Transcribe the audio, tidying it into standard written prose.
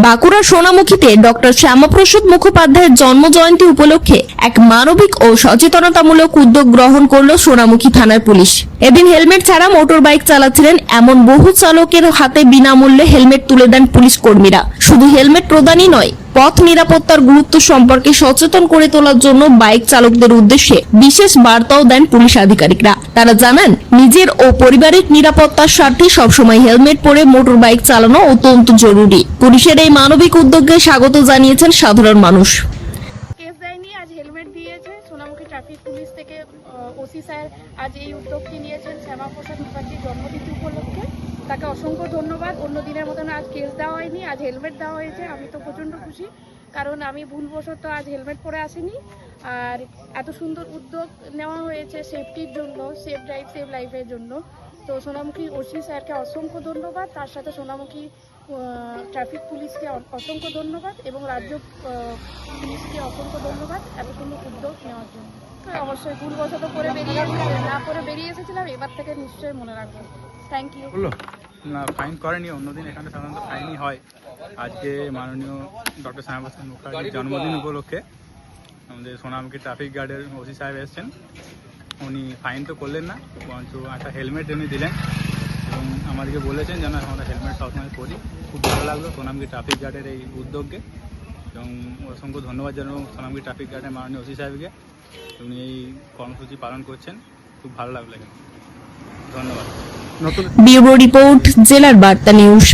Bankura সোনামুখীতে doctor Shyamaprasad মুখোপাধ্যায়ের জন্ম জয়ন্তী উপলক্ষে এক মানবিক ও সচেতনতামূলক উদ্যোগ গ্রহণ করল সোনামুখী থানার পুলিশ। এদিন হেলমেট ছাড়া মোটর বাইক চালাচ্ছিলেন এমন বহু চালকের হাতে বিনামূল্যে হেলমেট তুলে দেন পুলিশ কর্মীরা। শুধু হেলমেট প্রদানই নয়, পথ নিরাপত্তার গুরুত্ব সম্পর্কে সচেতন করে তোলার জন্য বাইক চালকদের উদ্দেশ্যে বিশেষ বার্তাও দেন পুলিশ আধিকারিকরা। তারা জানান, নিজের ও পারিবারিক নিরাপত্তার স্বার্থে সবসময় হেলমেট পরে মোটর বাইক চালানো অত্যন্ত জরুরি। পুলিশের এই মানবিক উদ্যোগকে স্বাগত জানিয়েছেন সাধারণ মানুষ। কেস দেয়নি, আজ হেলমেট দিয়েছে সোনামুখী ট্রাফিক পুলিশ থেকে। ওসি স্যার আজ এই উদ্যোগটি নিয়েছেন শ্যামাপ্রসাদ মুখার্জির জন্মতিথি উপলক্ষে। তাকে অসংখ্য ধন্যবাদ। অন্য দিনের মতন আজ কেস দেওয়া হয়নি, আজ হেলমেট দেওয়া হয়েছে। আমি তো প্রচণ্ড খুশি, কারণ আমি ভুলবশত আজ হেলমেট পরে আসিনি। আর এত সুন্দর উদ্যোগ নেওয়া হয়েছে সেফটির জন্য, সেফ ড্রাইভ সেভ লাইফের জন্য। তো সোনামুখী ওসি স্যারকে অসংখ্য ধন্যবাদ, তার সাথে সোনামুখী ট্রাফিক পুলিশকে অসংখ্য ধন্যবাদ এবং রাজ্য পুলিশকে অসংখ্য ধন্যবাদ এত সুন্দর উদ্যোগ নেওয়ার জন্য। অবশ্যই ভুলবশত করে বেরিয়ে এসেছিলাম, এবার থেকে নিশ্চয়ই মনে রাখবো। Thank you. না, ফাইন করেনি, অন্যদিন এখানে সাধারণত ফাইনই হয়। আজকে মাননীয় ডক্টর শ্যামাপ্রসাদ মুখার্জির জন্মদিন উপলক্ষে আমাদের সোনামুখী ট্রাফিক গার্ডের ওসি সাহেব এসেছেন। উনি ফাইন তো করলেন না, বরঞ্চ একটা হেলমেট এনে দিলেন এবং আমাদেরকে বলেছেন যেন আমরা হেলমেট সবসময় পরি। খুব ভালো লাগলো সোনামুখী ট্রাফিক গার্ডের এই উদ্যোগকে এবং অসংখ্য ধন্যবাদ জানাবো সোনামুখী ট্রাফিক গার্ডের মাননীয় ওসি সাহেবকে। উনি এই কর্মসূচি পালন করছেন, খুব ভালো লাগলো। ধন্যবাদ। ব্যুরো রিপোর্ট, জেলার বার্তা নিউজ।